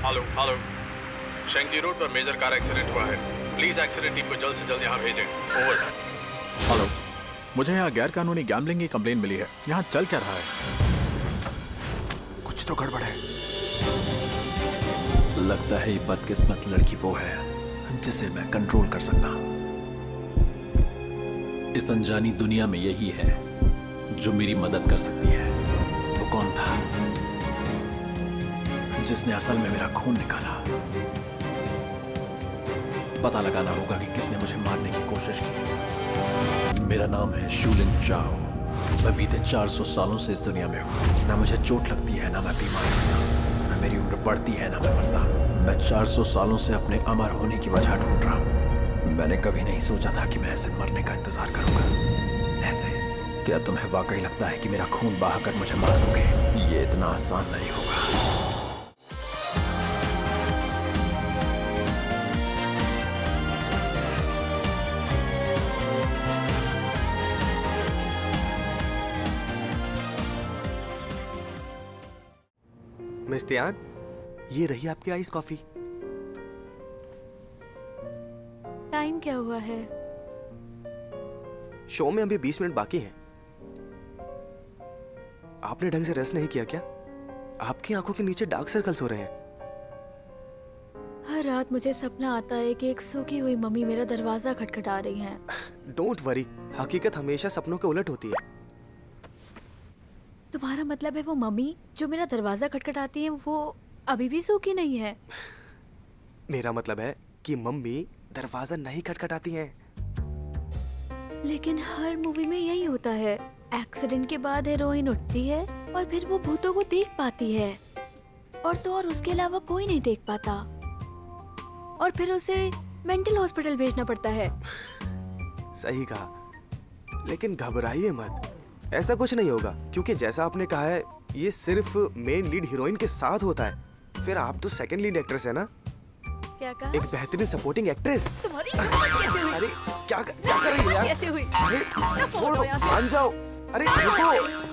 Hello hello, शेंकी road पर major car accident हुआ है। प्लीज एक्सीडेंट टीम को जल्द से जल्द यहाँ भेजें। ओवर। हेलो, मुझे यहाँ गैर कानूनी गैम्बलिंग की कंप्लेंट मिली है। यहाँ चल क्या रहा है? कुछ तो गड़बड़ है। लगता है ये बदकिस्मत लड़की वो है जिसे मैं कंट्रोल कर सकता हूँ। इस अनजानी दुनिया में यही है जो मेरी मदद कर सकती है। वो कौन था जिसने असल में मेरा खून निकाला? पता लगाना होगा कि किसने मुझे मारने की कोशिश की। मेरा नाम है शूलिन चाओ। मैं बीते 400 सालों से इस दुनिया में हूँ। ना मुझे चोट लगती है, ना मैं बीमार होता हूँ, ना मेरी उम्र बढ़ती है, ना मैं मरता हूँ। मैं 400 सालों से अपने अमर होने की वजह ढूंढ रहा हूँ। मैंने कभी नहीं सोचा था कि मैं ऐसे मरने का इंतजार करूंगा। ऐसे? क्या तुम्हें वाकई लगता है कि मेरा खून बहाकर मुझे मार दोगे? ये इतना आसान नहीं होगा। मिस तियान, ये रही आपकी आइस कॉफी। टाइम क्या हुआ है? शो में अभी 20 मिनट बाकी हैं। आपने ढंग से रेस्ट नहीं किया क्या? आपकी आंखों के नीचे डार्क सर्कल्स हो रहे हैं। हर रात मुझे सपना आता है कि एक सूखी हुई मम्मी मेरा दरवाजा खटखटा रही हैं। डोंट वरी, हकीकत हमेशा सपनों के उलट होती है। तुम्हारा मतलब है वो मम्मी जो मेरा दरवाजा खटखटाती है वो अभी भी सूखी नहीं है? मेरा मतलब है कि मम्मी दरवाजा नहीं खटखटाती हैं। लेकिन हर मूवी में यही होता है। एक्सीडेंट के बाद हीरोइन उठती है और फिर वो भूतों को देख पाती है, और तो और उसके अलावा कोई नहीं देख पाता, और फिर उसे मेंटल हॉस्पिटल भेजना पड़ता है। सही कहा, लेकिन घबराइए मत, ऐसा कुछ नहीं होगा। क्योंकि जैसा आपने कहा है, ये सिर्फ मेन लीड हीरोइन के साथ होता है। फिर आप तो सेकंड लीड एक्ट्रेस है ना? क्या कहा? एक बेहतरीन सपोर्टिंग एक्ट्रेस। तुम्हारी हिम्मत कैसे हुई? अरे क्या कर रही हो यार? कैसे हुई? अरे छोड़ दो, मान जाओ। अरे रुको।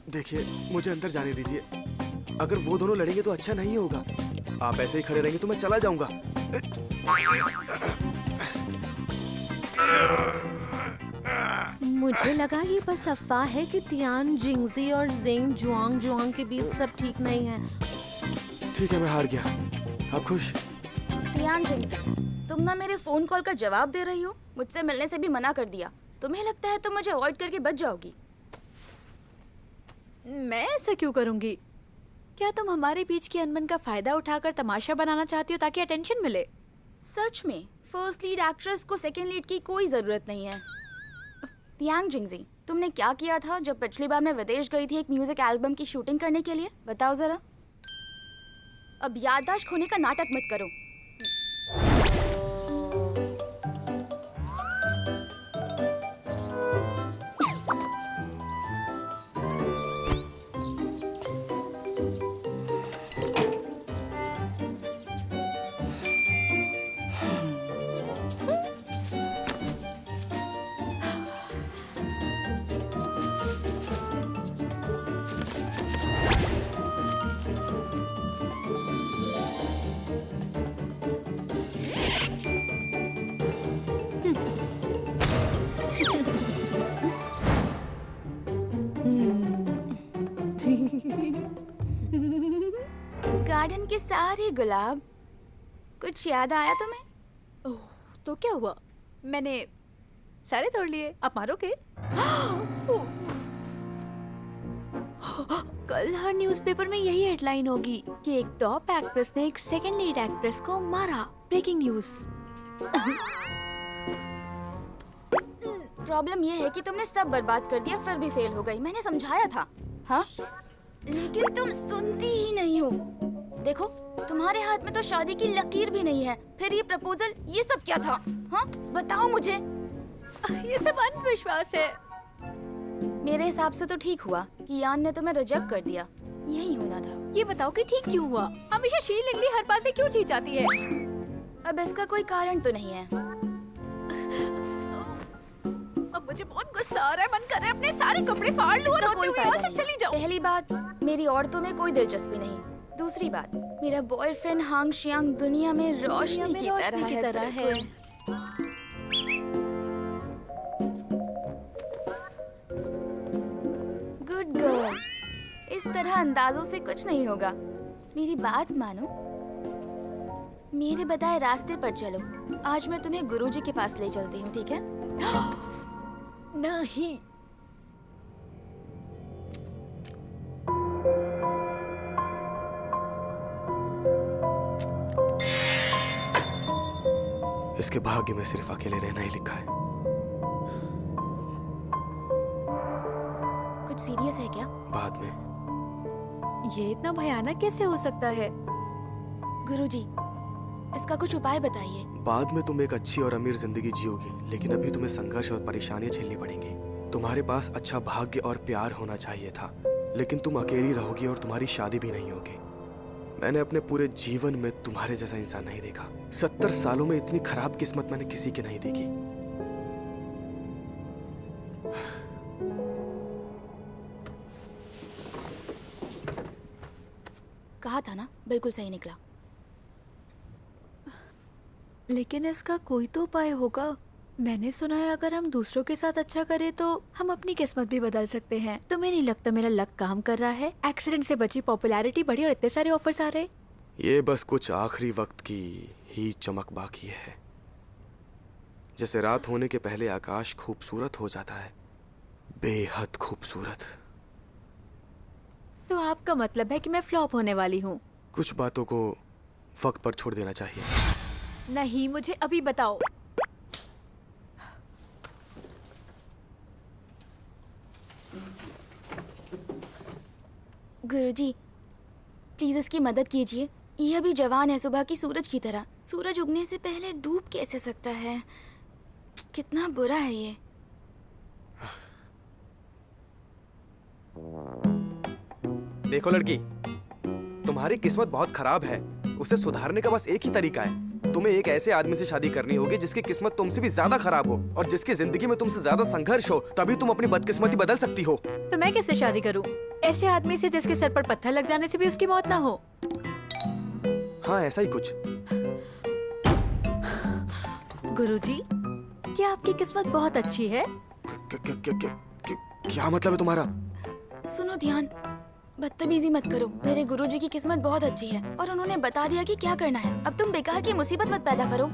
देखिए, मुझे अंदर जाने दीजिए। अगर वो दोनों लड़ेंगे तो अच्छा नहीं होगा। आप ऐसे ही खड़े रहेंगे तो मैं चला जाऊंगा। मुझे लगा ये बस अफवाह है कि तियान जिंगजी और जिंग जुआंग जुआंग के बीच सब ठीक नहीं है। ठीक है, मैं हार गया। आप खुश? तियान जिंगजी, तुम ना मेरे फोन कॉल का जवाब दे रही हो। मुझसे मिलने से भी मना कर दिया। तुम्हें लगता है तुम मुझे अवॉइड करके बच जाओगी? मैं ऐसा क्यों करूंगी? क्या तुम हमारे बीच की अनबन का फायदा उठाकर तमाशा बनाना चाहती हो ताकि अटेंशन मिले? सच में फर्स्ट लीड एक्ट्रेस को सेकंड लीड की कोई जरूरत नहीं है। तियांग जिंगजी, तुमने क्या किया था जब पिछली बार मैं विदेश गई थी एक म्यूजिक एल्बम की शूटिंग करने के लिए? बताओ जरा। अब याददाश्त खोने का नाटक मत करो। गार्डन के सारे गुलाब, कुछ याद आया तुम्हें? ओह, तो क्या हुआ? मैंने सारे तोड़ लिए। आप मारोगे? कल हर न्यूज़पेपर में यही हेडलाइन होगी कि एक टॉप एक्ट्रेस ने एक सेकंड लीड एक्ट्रेस को मारा। Breaking news. प्रॉब्लम ये है कि तुमने सब बर्बाद कर दिया, फिर भी फेल हो गई। मैंने समझाया था, हाँ? लेकिन तुम सुनती ही नहीं हो। देखो, तुम्हारे हाथ में तो शादी की लकीर भी नहीं है, फिर ये प्रपोजल, ये सब क्या था? हाँ, बताओ मुझे। ये सब अंधविश्वास है। मेरे हिसाब से तो ठीक हुआ कि यान ने तुम्हें रिजेक्ट कर दिया। यही होना था। ये बताओ कि ठीक क्यों हुआ? हमेशा शी लिंगली हर बात से क्यों जीत जाती है? अब इसका कोई कारण तो नहीं है। अब मुझे बहुत गुस्सा आ रहा है। मन कर रहा है अपने सारे कपड़े फाड़ लूं और रोते कोई हुए फायदा यहाँ से नहीं। चली जाऊं। पहली बात, मेरी औरतों में कोई दिलचस्पी नहीं। दूसरी बात, मेरा बॉयफ्रेंड हांग शियांग दुनिया में रोशनी की तरह है। Good girl. इस तरह अंदाजों से कुछ नहीं होगा। मेरी बात मानो, मेरे बताए रास्ते पर चलो। आज मैं तुम्हें गुरुजी के पास ले चलती हूँ, ठीक है? नहीं। इसके भाग्य में सिर्फ अकेले रहना ही लिखा है। कुछ सीरियस है क्या? बाद में। ये इतना भयानक कैसे हो सकता है? गुरुजी, इसका कुछ उपाय बताइए। बाद में तुम एक अच्छी और अमीर जिंदगी जियोगी, लेकिन अभी तुम्हें संघर्ष और परेशानियां झेलनी पड़ेंगी। तुम्हारे पास अच्छा भाग्य और प्यार होना चाहिए था, लेकिन तुम अकेली रहोगी और तुम्हारी शादी भी नहीं होगी। मैंने अपने पूरे जीवन में तुम्हारे जैसा इंसान नहीं देखा। 70 सालों में इतनी खराब किस्मत मैंने किसी की नहीं देखी। कहा था ना, बिल्कुल सही निकला। लेकिन इसका कोई तो उपाय होगा। मैंने सुना है अगर हम दूसरों के साथ अच्छा करें तो हम अपनी किस्मत भी बदल सकते हैं। तुम्हें नहीं लगता मेरा लक काम कर रहा है? एक्सीडेंट से बची, पॉपुलैरिटी बढ़ी और इतने सारे ऑफर्स आ रहे। ये बस कुछ आखिरी वक्त की ही चमक बाकी है। जैसे रात होने के पहले आकाश खूबसूरत हो जाता है, बेहद खूबसूरत। तो आपका मतलब है कि मैं फ्लॉप होने वाली हूँ? कुछ बातों को वक्त पर छोड़ देना चाहिए। नहीं, मुझे अभी बताओ। गुरुजी, प्लीज इसकी मदद कीजिए। यह भी जवान है, सुबह की सूरज की तरह। सूरज उगने से पहले डूब कैसे सकता है? कितना बुरा है ये। देखो लड़की, तुम्हारी किस्मत बहुत खराब है। उसे सुधारने का बस एक ही तरीका है। तुम्हें एक ऐसे आदमी से शादी करनी होगी जिसकी किस्मत तुमसे भी ज्यादा खराब हो और जिसकी जिंदगी में तुमसे ज्यादा संघर्ष हो। तभी तुम अपनी बदकिस्मती बदल सकती हो। तो मैं कैसे शादी करूं? ऐसे आदमी से जिसके सर पर पत्थर लग जाने से भी उसकी मौत ना हो। हाँ, ऐसा ही कुछ। गुरुजी, क्या आपकी किस्मत बहुत अच्छी है? क्या मतलब है तुम्हारा? सुनो ध्यान, बदतमीजी मत करो। मेरे गुरुजी की किस्मत बहुत अच्छी है और उन्होंने बता दिया कि क्या करना है। अब तुम बेकार की मुसीबत मत पैदा करो।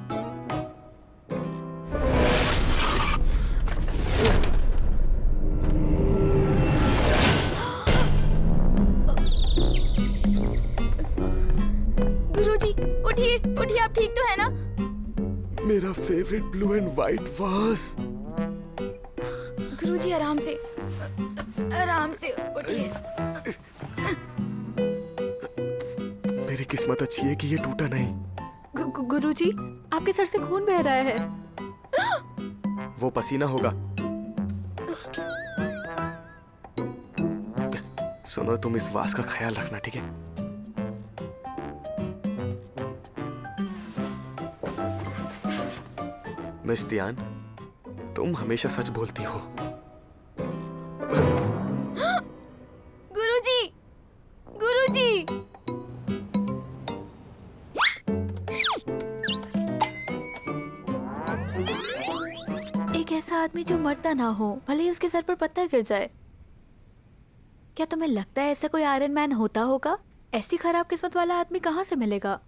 गुरुजी, उठिए उठिए, आप ठीक तो है ना? मेरा फेवरेट ब्लू एंड व्हाइट वास। गुरुजी, आराम से उठिए। मेरी किस्मत अच्छी है कि ये टूटा नहीं। गुरुजी, आपके सर से खून बह रहा है। वो पसीना होगा। सुनो, तुम इस वास का ख्याल रखना, ठीक है? मिस तियान, तुम हमेशा सच बोलती हो। गुरुजी, गुरुजी। एक ऐसा आदमी जो मरता ना हो, भले ही उसके सर पर पत्थर गिर जाए। क्या तुम्हें लगता है ऐसा कोई आयरन मैन होता होगा? ऐसी खराब किस्मत वाला आदमी कहाँ से मिलेगा?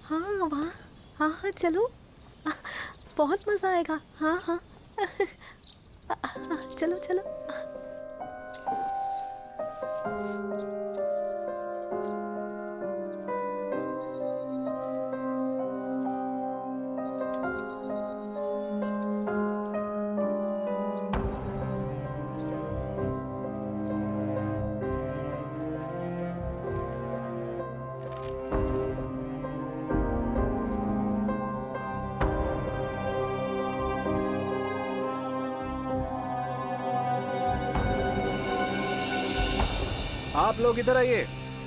हाँ वहाँ, हाँ हाँ चलो, बहुत मजा आएगा। हाँ हाँ चलो चलो। आप लोग इधर आइए।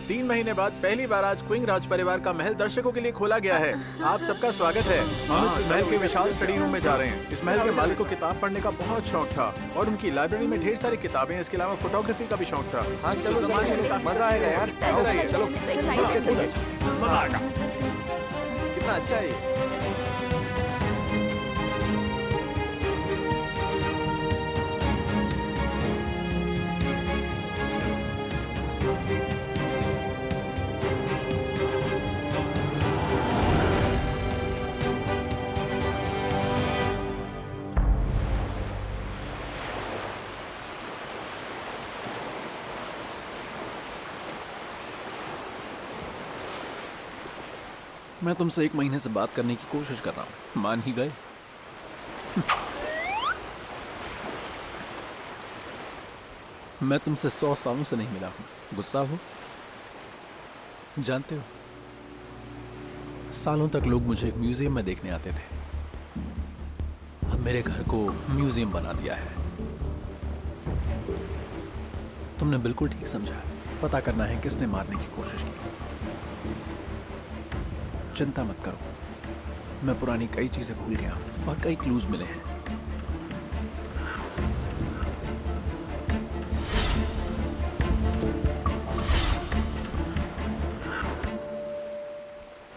3 महीने बाद पहली बार आज क्विंग राज परिवार का महल दर्शकों के लिए खोला गया है। आप सबका स्वागत है। हम इस महल के विशाल स्टडी रूम में जा रहे हैं। इस महल के मालिक को किताब पढ़ने का बहुत शौक था और उनकी लाइब्रेरी में ढेर सारी किताबें, इसके अलावा फोटोग्राफी का भी शौक था। हाँ चलो मजा आएगा यार। इधर आइए, चलो। मजा आएगा। कितना अच्छा है ये। मैं तुमसे 1 महीने से बात करने की कोशिश कर रहा हूँ, मान ही गए। मैं तुमसे 100 सालों से नहीं मिला हूँ, गुस्सा हो? जानते हो, सालों तक लोग मुझे एक म्यूजियम में देखने आते थे। अब मेरे घर को म्यूजियम बना दिया है। तुमने बिल्कुल ठीक समझा। पता करना है किसने मारने की कोशिश की। चिंता मत करो, मैं पुरानी कई चीजें भूल गया हूं और कई क्लूज मिले हैं।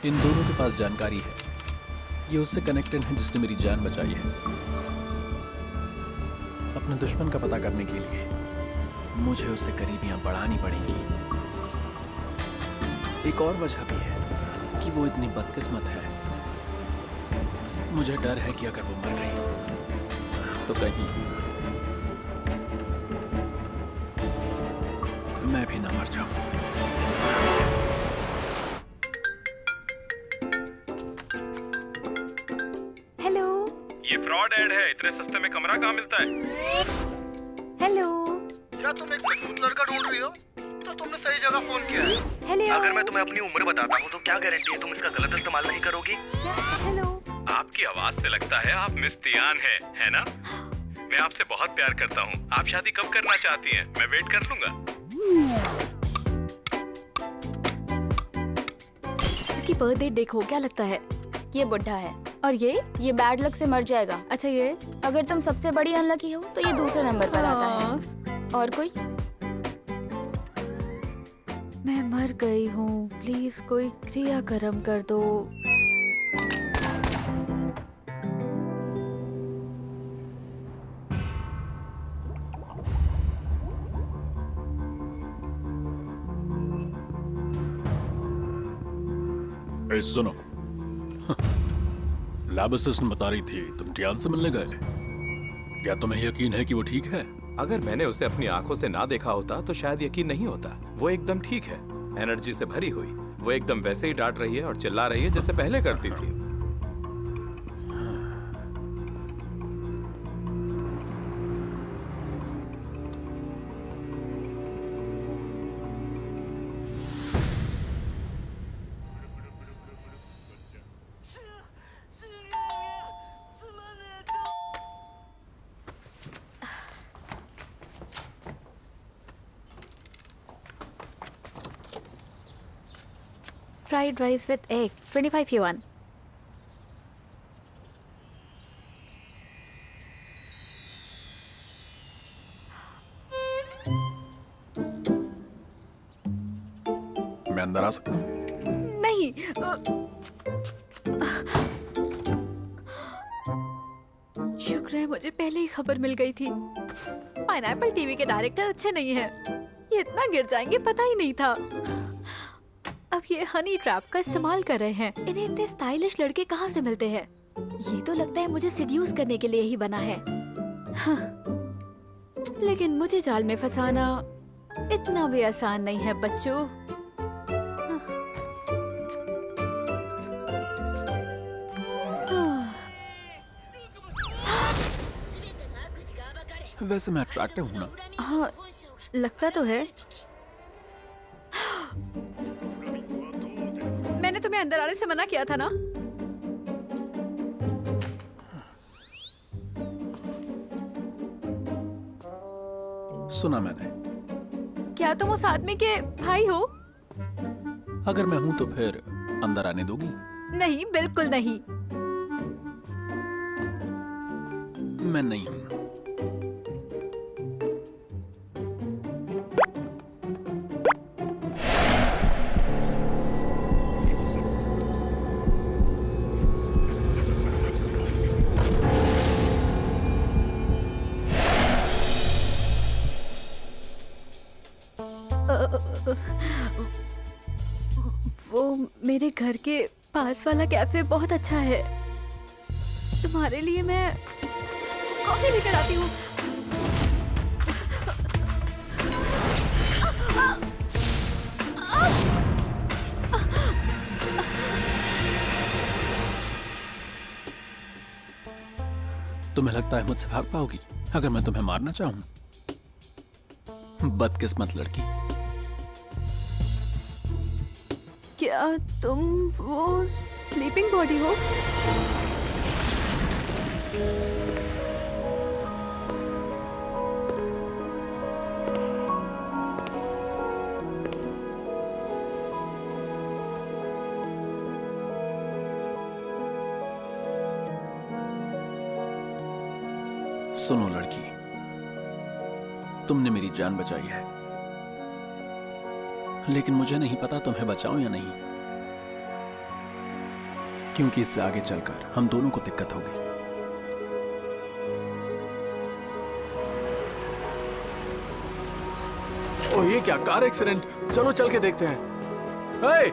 इन दोनों के पास जानकारी है। ये उससे कनेक्टेड है जिसने मेरी जान बचाई है। अपने दुश्मन का पता करने के लिए मुझे उससे करीबियां बढ़ानी पड़ेंगी। एक और वजह भी है कि वो इतनी बदकिस्मत है। मुझे डर है कि अगर वो मर गई तो कहीं मैं भी ना मर जाऊं। हेलो। ये फ्रॉड ऐड है। इतने सस्ते में कमरा कहाँ मिलता है? हेलो। क्या तुम एक मजबूत लड़का ढूंढ रही हो? तो तुमने सही जगह फोन किया है। हेलो। अगर मैं तुम्हें अपनी उम्र बताता हूँ तो क्या गारंटी है तुम इसका गलत इस्तेमाल नहीं करोगी? हेलो। आपकी आवाज से लगता है आप मिस तियान है ना? मैं आपसे बहुत प्यार करता हूँ। आप शादी कब करना चाहती हैं? मैं वेट कर लूंगा। इसकी बर्थ डेट देखो, क्या लगता है? ये बुढ़ा है और ये बैड लक से मर जाएगा। अच्छा, ये अगर तुम सबसे बड़ी अनलकी हो तो ये दूसरे नंबर पर आता है। और कोई? मैं मर गई हूँ, प्लीज कोई क्रियाक्रम कर दो। ए, सुनो। लैब असिस्टेंट बता रही थी तुम टियान से मिलने गए। क्या तुम्हें यकीन है कि वो ठीक है? अगर मैंने उसे अपनी आंखों से ना देखा होता तो शायद यकीन नहीं होता। वो एकदम ठीक है, एनर्जी से भरी हुई। वो एकदम वैसे ही डांट रही है और चिल्ला रही है जैसे पहले करती थी। Fried rice with egg, 25 yuan. मैं अंदर आ सकता हूँ? नहीं। शुक्र है मुझे पहले ही खबर मिल गई थी। पाइनएप्पल टीवी के डायरेक्टर अच्छे नहीं हैं। ये इतना गिर जाएंगे पता ही नहीं था। अब ये हनी ट्रैप का इस्तेमाल कर रहे हैं। इन्हें इतने स्टाइलिश लड़के कहाँ से मिलते हैं? ये तो लगता है मुझे सिड्यूस करने के लिए ही बना है। हाँ। लेकिन मुझे जाल में फंसाना इतना भी आसान नहीं है बच्चों। वैसे मैं अट्रैक्टिव हूँ ना? हाँ, लगता तो है। मैंने तुम्हें अंदर आने से मना किया था ना? सुना मैंने। क्या तुम उस आदमी के भाई हो? अगर मैं हूं तो फिर अंदर आने दोगी? नहीं, बिल्कुल नहीं। मैं नहीं हूं। वो मेरे घर के पास वाला कैफे बहुत अच्छा है। तुम्हारे लिए मैं कॉफी लेकर आती हूँ। तुम्हें लगता है मुझसे भाग पाओगी अगर मैं तुम्हें मारना चाहूं? बदकिस्मत लड़की। क्या तुम वो स्लीपिंग बॉडी हो? सुनो लड़की, तुमने मेरी जान बचाई है, लेकिन मुझे नहीं पता तुम्हें बचाऊं या नहीं, क्योंकि इससे आगे चलकर हम दोनों को दिक्कत होगी। ओह, ये क्या कार एक्सीडेंट! चलो चल के देखते हैं। हे,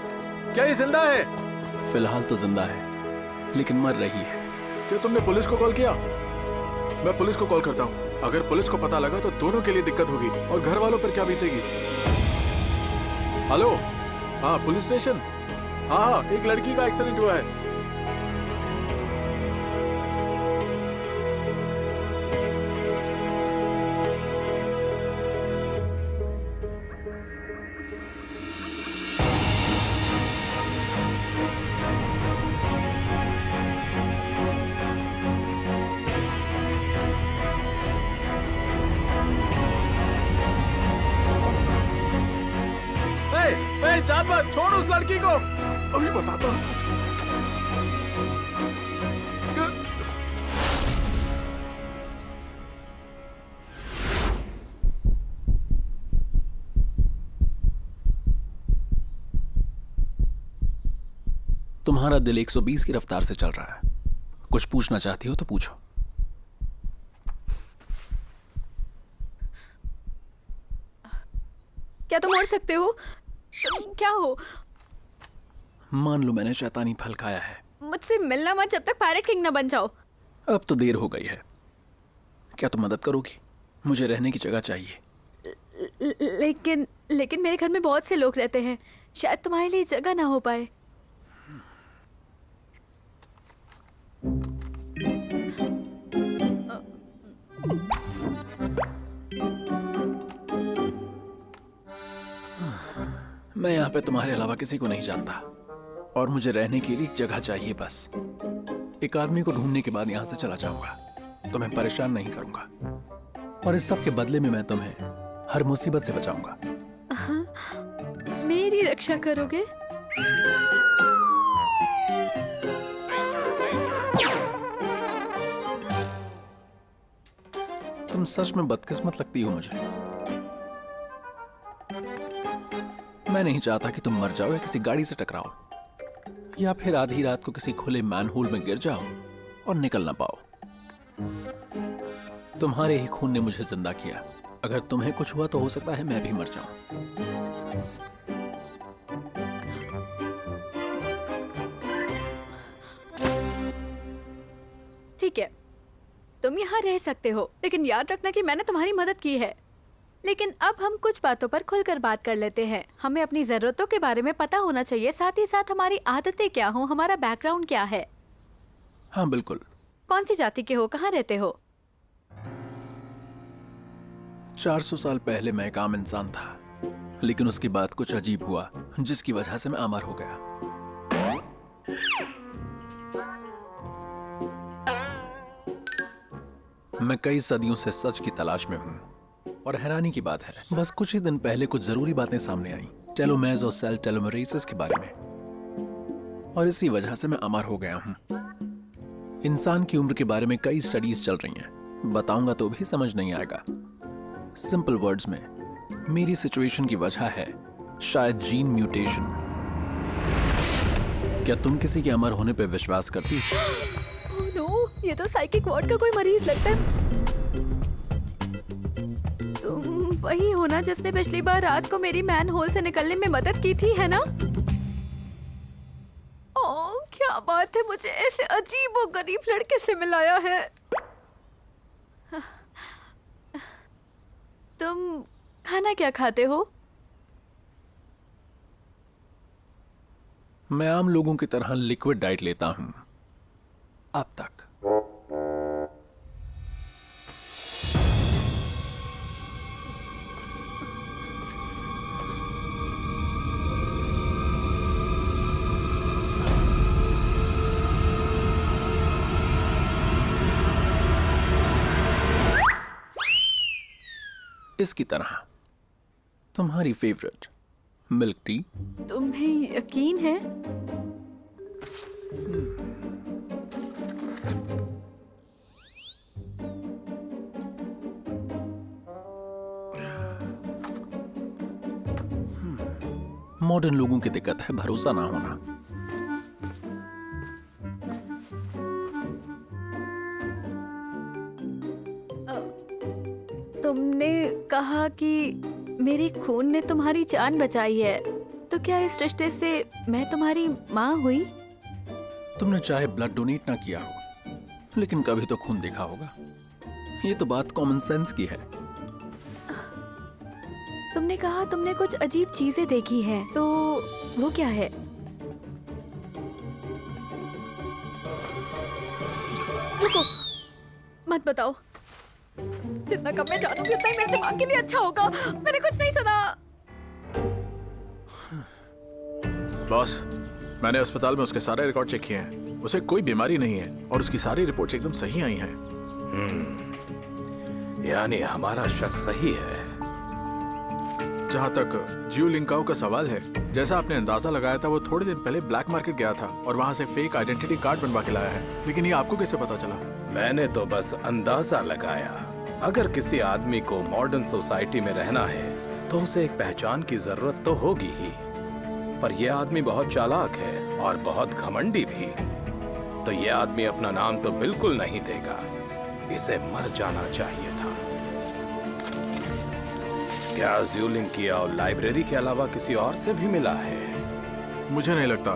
क्या ये जिंदा है? फिलहाल तो जिंदा है, लेकिन मर रही है। क्या तुमने पुलिस को कॉल किया? मैं पुलिस को कॉल करता हूँ। अगर पुलिस को पता लगा तो दोनों के लिए दिक्कत होगी, और घर वालों पर क्या बीतेगी। हेलो, हाँ पुलिस स्टेशन। हाँ, एक लड़की का एक्सीडेंट हुआ है। जान मत छोड़ उस लड़की को। अभी बताता हूँ। तुम्हारा दिल 120 की रफ्तार से चल रहा है। कुछ पूछना चाहती हो तो पूछो। क्या तुम उड़ सकते हो? तुम क्या हो? मान लो मैंने शैतानी फल खाया है। मुझसे मिलना मत जब तक पायरेट किंग न बन जाओ। अब तो देर हो गई है। क्या तुम मदद करोगी? मुझे रहने की जगह चाहिए। लेकिन मेरे घर में बहुत से लोग रहते हैं, शायद तुम्हारे लिए जगह ना हो पाए। मैं यहाँ पे तुम्हारे अलावा किसी को नहीं जानता, और मुझे रहने के लिए एक जगह चाहिए बस। एक आदमी को ढूंढने के बाद यहाँ से चला जाऊंगा। तुम्हें परेशान नहीं करूंगा, और इस सब के बदले में मैं तुम्हें हर मुसीबत से बचाऊंगा। मेरी रक्षा करोगे? तुम सच में बदकिस्मत लगती हो मुझे। मैं नहीं चाहता कि तुम मर जाओ या किसी गाड़ी से टकराओ, या फिर आधी रात को किसी खुले मैनहोल में गिर जाओ और निकल ना पाओ। तुम्हारे ही खून ने मुझे जिंदा किया। अगर तुम्हें कुछ हुआ तो हो सकता है मैं भी मर जाऊं। ठीक है, तुम यहाँ रह सकते हो, लेकिन याद रखना कि मैंने तुम्हारी मदद की है। लेकिन अब हम कुछ बातों पर खुलकर बात कर लेते हैं। हमें अपनी जरूरतों के बारे में पता होना चाहिए, साथ ही साथ हमारी आदतें क्या हो, हमारा बैकग्राउंड क्या है। हाँ बिल्कुल। कौन सी जाति के हो, कहाँ रहते हो? 400 साल पहले मैं एक आम इंसान था, लेकिन उसके बाद कुछ अजीब हुआ जिसकी वजह से मैं अमर हो गया। मैं कई सदियों से सच की तलाश में हूं, और हैरानी की बात है, बस कुछ ही दिन पहले कुछ जरूरी बातें सामने आई टेलोमेर्स और सेल टेलोमेरेसिस के बारे में, और इसी वजह से मैं अमर हो गया हूँ। इंसान की उम्र के बारे में कई स्टडीज चल रही हैं, बताऊंगा तो भी समझ नहीं आएगा। सिंपल वर्ड्स में मेरी सिचुएशन की वजह है शायद जीन म्यूटेशन। क्या तुम किसी के अमर होने पर विश्वास करती? ओह नो, ये तो साइकिक वार्ड का कोई मरीज लगता है। तुम वही हो ना जिसने पिछली बार रात को मेरी मैन होल से निकलने में मदद की थी, है ना? ओह क्या बात है, मुझे ऐसे अजीब और गरीब लड़के से मिलाया है। तुम खाना क्या खाते हो? मैं आम लोगों की तरह लिक्विड डाइट लेता हूं अब तक। इसकी तरह तुम्हारी फेवरेट मिल्क टी। तुम्हें यकीन है? मॉडर्न लोगों की दिक्कत है भरोसा ना होना। तुमने कहा कि मेरे खून ने तुम्हारी जान बचाई है, तो क्या इस रिश्ते से मैं तुम्हारी माँ हुई? तुमने चाहे ब्लड डोनेट ना किया हो, लेकिन कभी तो खून देखा होगा। ये तो बात कॉमन सेंस की है। तुमने कहा तुमने कुछ अजीब चीजें देखी हैं, तो वो क्या है? रुको, मत बताओ। जितना कम मैं जानूंगी उतना ही मेरे दिमाग के लिए अच्छा होगा। मैंने कुछ नहीं सुना। बॉस, मैंने अस्पताल में उसके सारे रिकॉर्ड चेक किए हैं। उसे कोई बीमारी नहीं है और उसकी सारी रिपोर्ट्स एकदम सही आई हैं। यानी हमारा शक सही है। जहाँ तक जियो लिंकाओ का सवाल है, जैसा आपने अंदाजा लगाया था, वो थोड़े दिन पहले ब्लैक मार्केट गया था और वहाँ से फेक आइडेंटिटी कार्ड बनवा के लाया है। लेकिन ये आपको कैसे पता चला? मैंने तो बस अंदाजा लगाया। अगर किसी आदमी को मॉडर्न सोसाइटी में रहना है तो उसे एक पहचान की जरूरत तो होगी ही, पर यह आदमी बहुत चालाक है और बहुत घमंडी भी। तो यह आदमी अपना नाम तो बिल्कुल नहीं देगा। इसे मर जाना चाहिए था। क्या ज्यूलिंग किया और लाइब्रेरी के अलावा किसी और से भी मिला है? मुझे नहीं लगता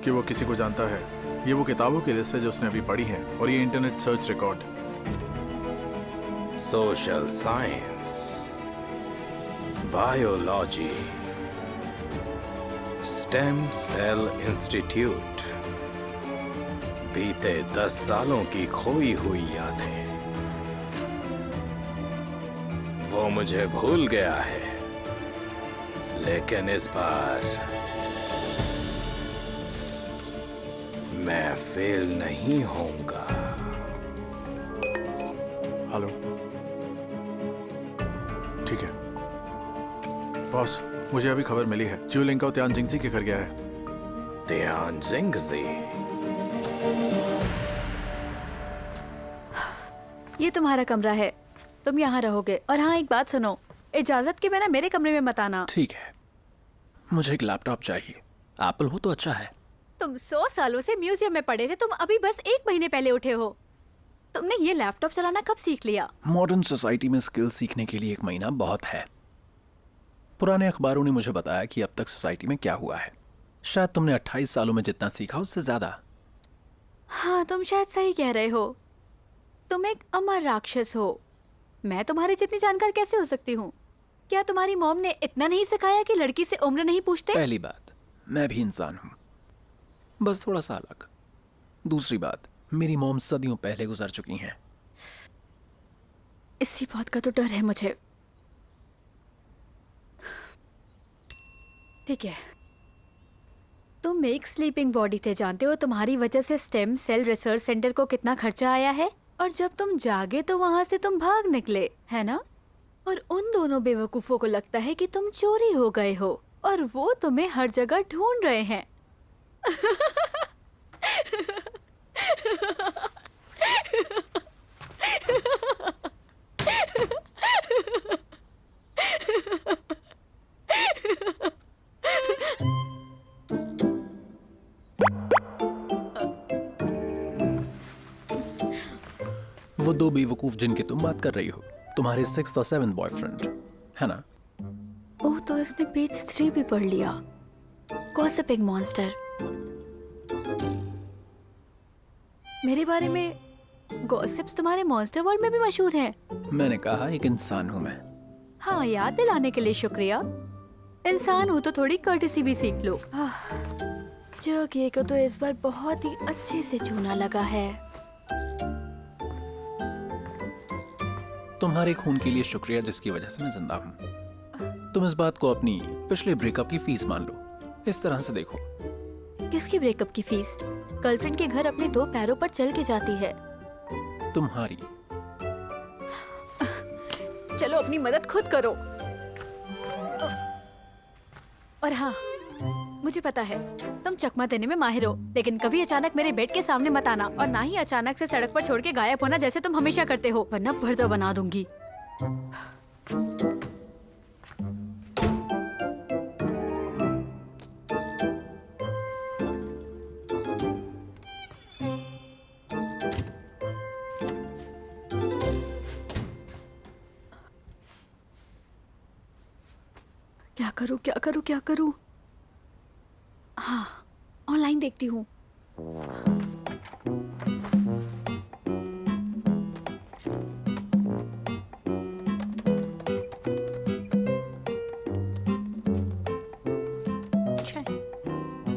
कि वो किसी को जानता है। ये वो किताबों की लिस्ट है जो उसने अभी पढ़ी है, और ये internet search record. Social science, biology, stem cell institute, बीते 10 सालों की खोई हुई यादें। वो मुझे भूल गया है, लेकिन इस बार मैं फेल नहीं होऊंगा। हेलो, ठीक है बॉस, मुझे अभी खबर मिली है जियो लिंकाओ त्यान जिंगजी के घर गया है। त्यान जिंगजी? ये तुम्हारा कमरा है, तुम यहाँ रहोगे। और हाँ, एक बात सुनो, इजाजत के बिना मेरे कमरे में मत आना। ठीक है, मुझे एक लैपटॉप चाहिए। एप्पल हो तो अच्छा है। तुम 100 सालों से म्यूजियम में पड़े थे, तुम अभी बस 1 महीने पहले उठे हो। तुमने ये लैपटॉप चलाना कब सीख लिया? मॉडर्न सोसाइटी में स्किल सीखने के लिए 1 महीना बहुत है। पुराने अखबारों ने मुझे बताया कि अब तक सोसाइटी में क्या हुआ है। शायद तुमने 28 सालों में जितना सीखा उससे ज्यादा। हाँ, तुम शायद सही कह रहे हो। तुम एक अमर राक्षस हो। मैं तुम्हारी जितनी जानकार कैसे हो सकती हूँ? क्या तुम्हारी मॉम ने इतना नहीं सिखाया कि लड़की से उम्र नहीं पूछते? पहली बात, मैं भी इंसान हूँ, बस थोड़ा सा अलग। दूसरी बात, मेरी मॉम सदियों पहले गुजर चुकी हैं। इसी बात का तो डर है मुझे। ठीक है, तुम एक स्लीपिंग बॉडी थे, जानते हो तुम्हारी वजह से स्टेम सेल रिसर्च सेंटर को कितना खर्चा आया है। और जब तुम जागे तो वहां से तुम भाग निकले, है ना? और उन दोनों बेवकूफों को लगता है कि तुम चोरी हो गए हो और वो तुम्हें हर जगह ढूंढ रहे हैं। वो दो बेवकूफ जिनकी तुम बात कर रही हो, तुम्हारे 6th और 7th बॉयफ्रेंड है ना? ओह, तो इसने पेज 3 भी पढ़ लिया। Gossiping monster. मेरे बारे में गॉसिप्स तुम्हारे मॉन्स्टर वर्ल्ड में भी मशहूर हैं। मैंने कहा एक इंसान हूँ मैं। हाँ, याद दिलाने के लिए शुक्रिया। इंसान हो तो थोड़ी कर्टेसी भी सीख लो। जगह को तो इस बार बहुत ही अच्छे से चूना लगा है। तुम्हारे खून के लिए शुक्रिया जिसकी वजह से मैं जिंदा हूँ। तुम इस बात को अपनी पिछले ब्रेकअप की फीस मान लो। इस तरह से देखो। किसकी ब्रेकअप की फीस? गर्लफ्रेंड के घर अपने 2 पैरों पर चल के जाती है। तुम्हारी। चलो अपनी मदद खुद करो। और हाँ, मुझे पता है तुम चकमा देने में माहिर हो, लेकिन कभी अचानक मेरे बेड के सामने मत आना और ना ही अचानक से सड़क पर छोड़ के गायब होना जैसे तुम हमेशा करते हो, वरना भरदा बना दूंगी। क्या करूं? हाँ, ऑनलाइन देखती हूँ।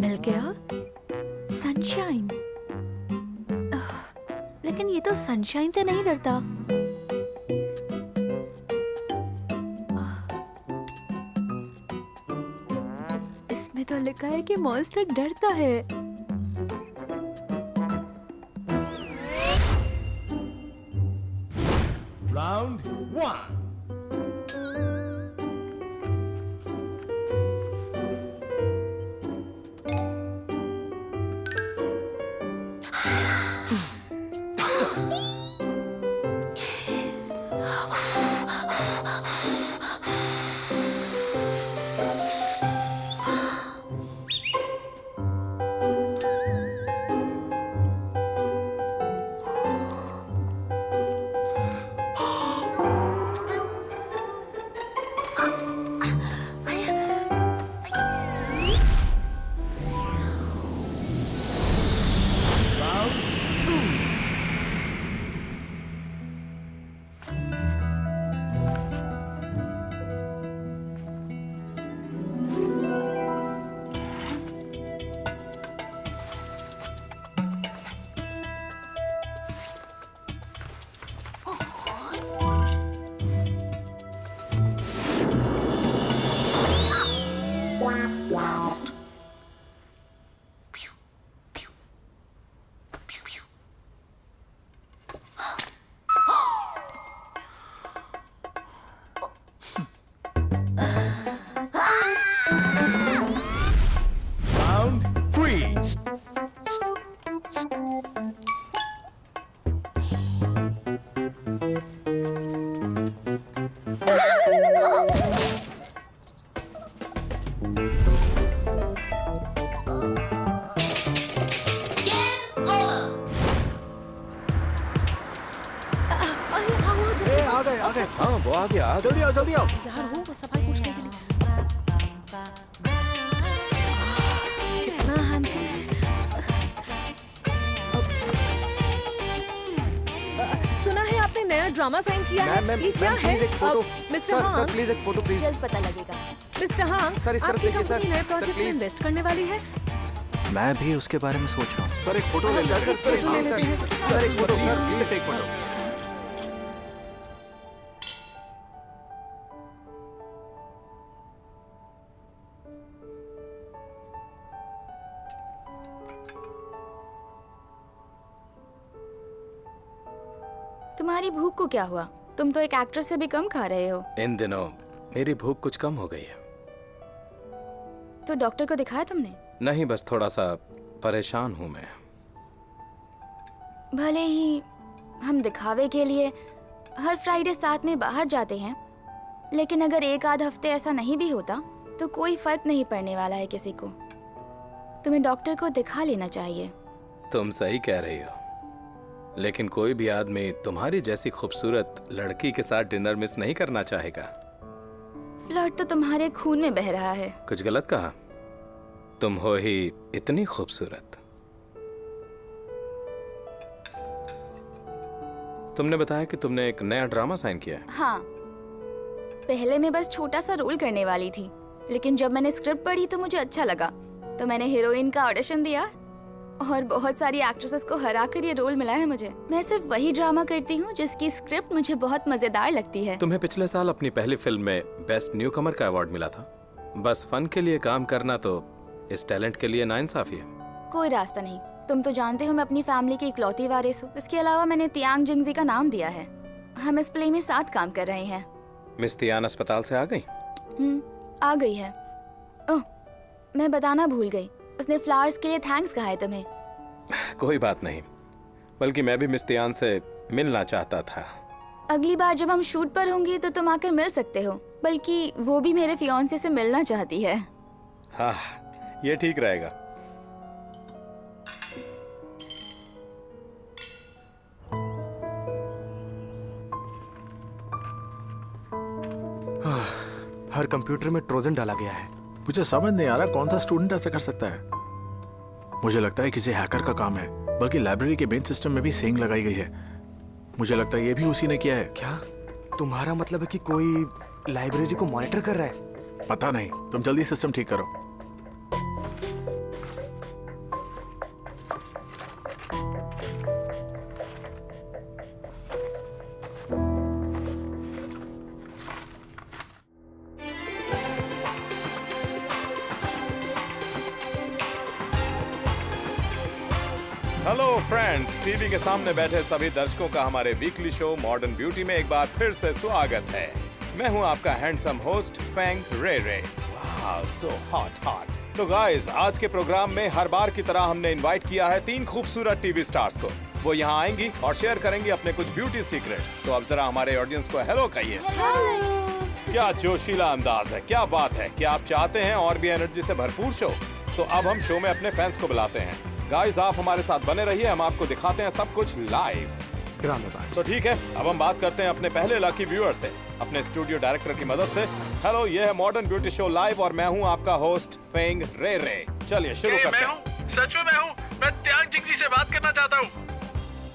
मिल गया सनशाइन। लेकिन ये तो सनशाइन से नहीं डरता। तो लिखा है कि मॉन्स्टर डरता है। राउंड 1। हाँ वो आ गया। जल्दी आओ जल्दी आओ। यार वो सफाई पूछने के लिए कितना हैंडसम है। सुना है आपने नया ड्रामा साइन किया है। ये क्या है? मिस्टर हांग, प्लीज एक फोटो प्लीज। जल्द पता लगेगा। मिस्टर हांग, सर, इस तरफ आपकी देखिए, सर। कंपनी नए सर, प्रोजेक्ट में प्लीज। इन्वेस्ट करने वाली है। मैं भी उसके बारे में सोच रहा हूँ। सर एक फोटो ले लेते हैं। फोटो ले लेते हैं। सर एक फोटो प्लीज एक फोटो। तुम्हारी भूख को क्या हुआ? तुम तो एक एक्ट्रेस से भी कम खा रहे हो। इन दिनों मेरी भूख कुछ कम हो गई है। तो डॉक्टर को दिखाया तुमने? नहीं, बस थोड़ा सा परेशान हूँ मैं। भले ही हम दिखावे के लिए हर फ्राइडे साथ में बाहर जाते हैं, लेकिन अगर एक आध हफ्ते ऐसा नहीं भी होता तो कोई फर्क नहीं पड़ने वाला है किसी को। तुम्हें डॉक्टर को दिखा लेना चाहिए। तुम सही कह रही हो, लेकिन कोई भी आदमी तुम्हारी जैसी खूबसूरत लड़की के साथ डिनर मिस नहीं करना चाहेगा। फ्लर्ट तो तुम्हारे खून में बह रहा है। कुछ गलत कहा? तुम हो ही इतनी खूबसूरत। तुमने बताया कि तुमने एक नया ड्रामा साइन किया है। हाँ, पहले मैं बस छोटा सा रोल करने वाली थी, लेकिन जब मैंने स्क्रिप्ट पढ़ी तो मुझे अच्छा लगा, तो मैंने हीरोइन का ऑडिशन दिया और बहुत सारी एक्ट्रेसेस को हराकर ये रोल मिला है मुझे। मैं सिर्फ वही ड्रामा करती हूँ जिसकी स्क्रिप्ट मुझे बहुत मजेदार लगती है। तुम्हें पिछले साल अपनी पहली फिल्म में बेस्ट न्यू कमर का अवार्ड मिला था। बस फन के लिए काम करना तो इस टैलेंट के लिए नाइंसाफी है। कोई रास्ता नहीं। तुम तो जानते हो मैं अपनी फैमिली की इकलौती वारिस हूँ। इसके अलावा मैंने तियांग जिंगजी का नाम दिया है। हम इस प्ले में साथ काम कर रहे हैं। मिस तियान अस्पताल से आ गई? आ गई है। ओह, मैं बताना भूल गई, उसने फ्लावर्स के लिए थैंक्स कहा है तुम्हें। कोई बात नहीं, बल्कि मैं भी मिस तियान से मिलना चाहता था। अगली बार जब हम शूट पर होंगे तो तुम आकर मिल सकते हो, बल्कि वो भी मेरे फियांसे से मिलना चाहती है। हाँ, ये ठीक रहेगा। हर कंप्यूटर में ट्रोजन डाला गया है। मुझे समझ नहीं आ रहा कौन सा स्टूडेंट ऐसा कर सकता है। मुझे लगता है किसी हैकर का काम है, बल्कि लाइब्रेरी के मेन सिस्टम में भी सेइंग लगाई गई है। मुझे लगता है ये भी उसी ने किया है। क्या तुम्हारा मतलब है कि कोई लाइब्रेरी को मॉनिटर कर रहा है? पता नहीं, तुम जल्दी सिस्टम ठीक करो। हेलो फ्रेंड्स, टीवी के सामने बैठे सभी दर्शकों का हमारे वीकली शो मॉडर्न ब्यूटी में एक बार फिर से स्वागत है। मैं हूं आपका हैंडसम होस्ट फेंग रे रे। Wow, so hot. तो गाइस, आज के प्रोग्राम में हर बार की तरह हमने इनवाइट किया है 3 खूबसूरत टीवी स्टार्स को। वो यहाँ आएंगी और शेयर करेंगी अपने कुछ ब्यूटी सीक्रेट्स। तो अब जरा हमारे ऑडियंस को हेलो कहिए। क्या जोशीला अंदाज है, क्या बात है। क्या आप चाहते हैं और भी एनर्जी से भरपूर शो? तो अब हम शो में अपने फैंस को बुलाते हैं। गाइस, आप हमारे साथ बने रहिए, हम आपको दिखाते हैं सब कुछ लाइव ड्रामेबाज। तो ठीक है, अब हम बात करते हैं अपने पहले लकी व्यूअर से, अपने स्टूडियो डायरेक्टर की मदद से। हेलो, ये है मॉडर्न ब्यूटी शो लाइव और मैं हूँ आपका होस्ट फेंग रे रे। चलिए शुरू करते हैं। सच में मैं तियांग जिंगजी से बात करना चाहता हूँ।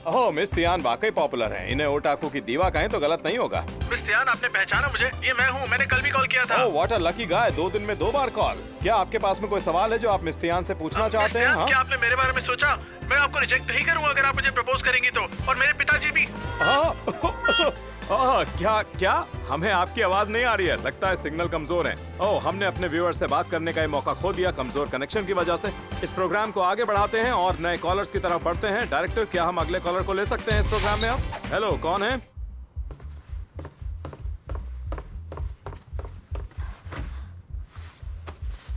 ओह, मिस तियान वाकई पॉपुलर हैं। इन्हें ओटाकू की दीवा कहें तो गलत नहीं होगा। मिस तियान, आपने पहचाना मुझे? ये मैं हूँ, मैंने कल भी कॉल किया था। ओह, व्हाट अ लकी गाय, 2 दिन में 2 बार कॉल। क्या आपके पास में कोई सवाल है जो आप मिस तियान से पूछना चाहते हैं? हाँ? क्या आपने मेरे बारे में सोचा? मैं आपको रिजेक्ट नहीं करूँगा अगर आप मुझे प्रपोज करेंगी तो, और मेरे पिताजी भी। क्या हमें आपकी आवाज नहीं आ रही है? लगता है सिग्नल कमजोर है। ओह, हमने अपने व्यूअर से बात करने का मौका खो दिया कमजोर कनेक्शन की वजह से। इस प्रोग्राम को आगे बढ़ाते हैं और नए कॉलर्स की तरफ बढ़ते हैं। डायरेक्टर, क्या हम अगले कॉलर को ले सकते हैं इस प्रोग्राम में? अब हेलो, कौन है?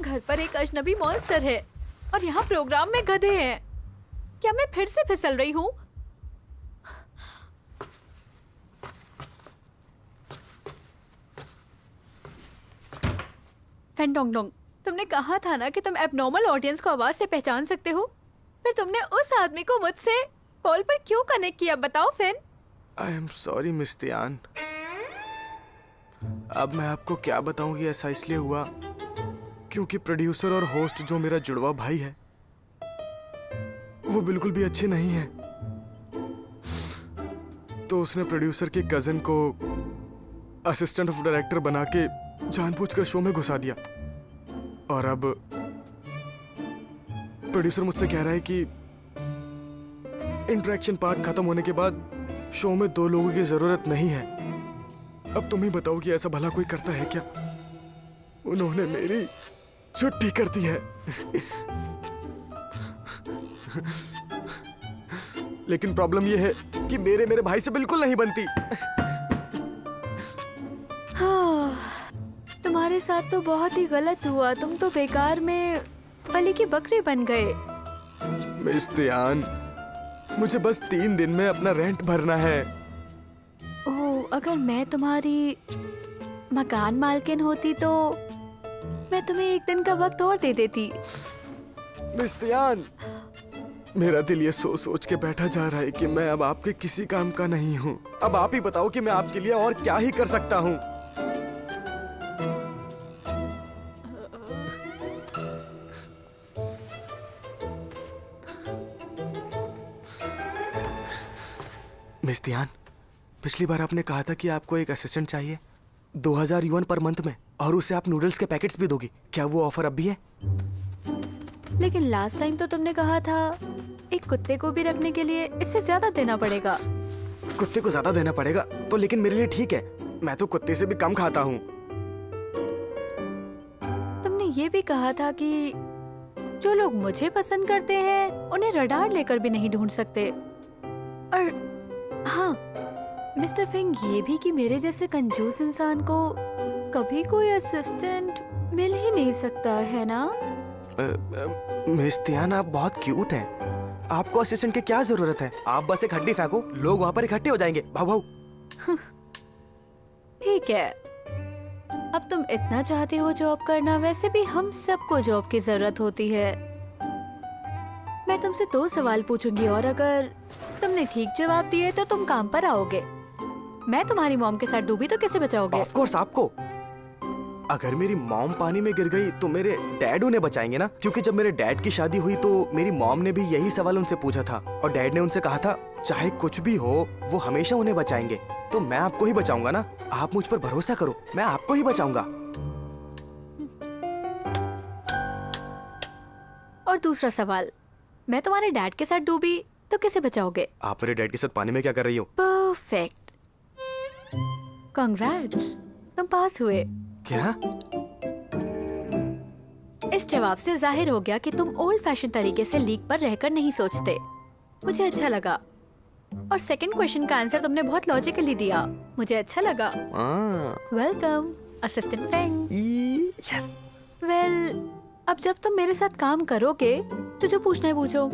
घर पर एक अजनबी मॉन्स्टर है और यहाँ प्रोग्राम में गधे हैं। क्या मैं फिर से फिसल रही हूँ? फेंडोंगडोंग, तुमने कहा था ना कि तुम एबनॉर्मल ऑडियंस को आवाज से पहचान सकते हो। फिर तुमने उस आदमी को मुझसे कॉल पर क्यों कनेक्ट किया, बताओ Fen. I am sorry miss Tian. अब मैं आपको क्या बताऊं कि ऐसा इसलिए हुआ क्योंकि प्रोड्यूसर और होस्ट जो मेरा जुड़वा भाई है वो बिल्कुल भी अच्छे नहीं है। तो उसने प्रोड्यूसर के कजन को असिस्टेंट ऑफ डायरेक्टर बना के जानबूझकर शो में घुसा दिया। और अब प्रोड्यूसर मुझसे कह रहा है कि इंटरेक्शन पार्ट खत्म होने के बाद शो में 2 लोगों की जरूरत नहीं है। अब तुम ही बताओ कि ऐसा भला कोई करता है क्या? उन्होंने मेरी छुट्टी कर दी है। लेकिन प्रॉब्लम यह है कि मेरे भाई से बिल्कुल नहीं बनती। साथ तो बहुत ही गलत हुआ। तुम तो बेकार में बलि की बकरी बन गए। मिस तियान, मुझे बस 3 दिन में अपना रेंट भरना है। ओह, अगर मैं तुम्हारी मकान मालकिन होती तो मैं तुम्हें 1 दिन का वक्त और दे देती। मिस तियान, मेरा दिल ये सोच के बैठा जा रहा है कि मैं अब आपके किसी काम का नहीं हूँ। अब आप ही बताओ कि मैं आपके लिए और क्या ही कर सकता हूँ। मिस तियान, पिछली बार आपने कहा था कि आपको एक असिस्टेंट चाहिए 2000 युआन पर मंथ में, और उसे आप नूडल्स के पैकेट्स भी दोगी। क्या वो ऑफर अब भी है? लेकिन लास्ट टाइम तो तुमने कहा था एक कुत्ते को भी रखने के लिए इससे ज्यादा देना पड़ेगा। कुत्ते को ज्यादा देना पड़ेगा तो लेकिन मेरे लिए ठीक है, मैं तो कुत्ते से भी कम खाता हूँ। तुमने ये भी कहा था कि जो लोग मुझे पसंद करते हैं उन्हें रडार लेकर भी नहीं ढूंढ सकते। और हाँ मिस्टर फिंग, ये भी कि मेरे जैसे कंजूस इंसान को कभी कोई असिस्टेंट मिल ही नहीं सकता है ना? मिस तियान, आप बहुत क्यूट हैं। आपको असिस्टेंट की क्या जरूरत है? आप बस एक हड्डी फेंको, लोग वहाँ पर इकट्ठे हो जाएंगे। भाव भाव। ठीक है, अब तुम इतना चाहते हो जॉब करना, वैसे भी हम सबको जॉब की जरूरत होती है। मैं तुमसे 2 सवाल पूछूंगी और अगर तुमने ठीक जवाब दिए तो तुम काम पर आओगे। मैं तुम्हारी मॉम के साथ डूबी तो कैसे बचाओगे? ऑफ कोर्स आपको। अगर मेरी मॉम पानी में गिर गई तो मेरे डैड उन्हें बचाएंगे ना, क्योंकि जब मेरे डैड की शादी हुई तो मेरी मॉम ने भी यही सवाल उनसे पूछा था और डैड ने उनसे कहा था चाहे कुछ भी हो वो हमेशा उन्हें बचाएंगे। तो मैं आपको ही बचाऊंगा ना, आप मुझ पर भरोसा करो, मैं आपको ही बचाऊंगा। और दूसरा सवाल, मैं तुम्हारे डैड के साथ डूबी तो कैसे बचाओगे? आप मेरे डैड के साथ पानी में क्या कर रही हो? परफेक्ट, कांग्रेट्स, तुम पास हुए। क्या? इस जवाब से जाहिर हो गया कि तुम ओल्ड फैशन तरीके से लीक पर रहकर नहीं सोचते। मुझे अच्छा लगा। और सेकंड क्वेश्चन का आंसर तुमने बहुत लॉजिकली दिया, मुझे अच्छा लगा। Welcome assistant Feng. Yes. Well, अब जब तुम मेरे साथ काम करोगे तो जो पूछना है पूछो।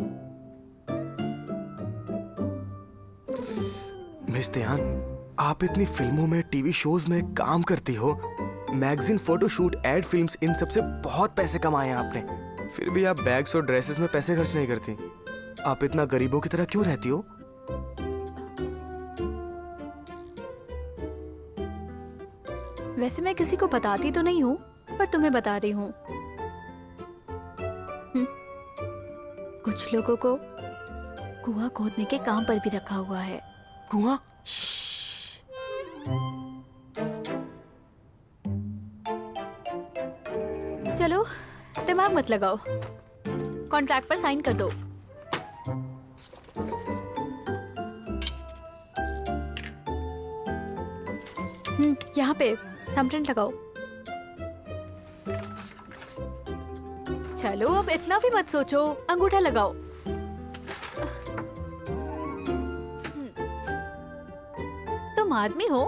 मिस तियान, आप इतनी फिल्मों में, टीवी शोज में काम करती हो, मैगजीन, फोटोशूट, एड फिल्म्स, इन सब से बहुत पैसे कमाए हैं आपने, फिर भी आप बैग्स और ड्रेसेस में पैसे खर्च नहीं करती। आप इतना गरीबों की तरह क्यों रहती हो? वैसे मैं किसी को बताती तो नहीं हूँ, पर तुम्हें बता रही हूँ। कुछ लोगों को कुआं खोदने के काम पर भी रखा हुआ है। कुआं? चलो दिमाग मत लगाओ, कॉन्ट्रैक्ट पर साइन कर दो। यहाँ पे थंबप्रिंट लगाओ। चलो अब इतना भी मत सोचो, अंगूठा लगाओ। तुम आदमी हो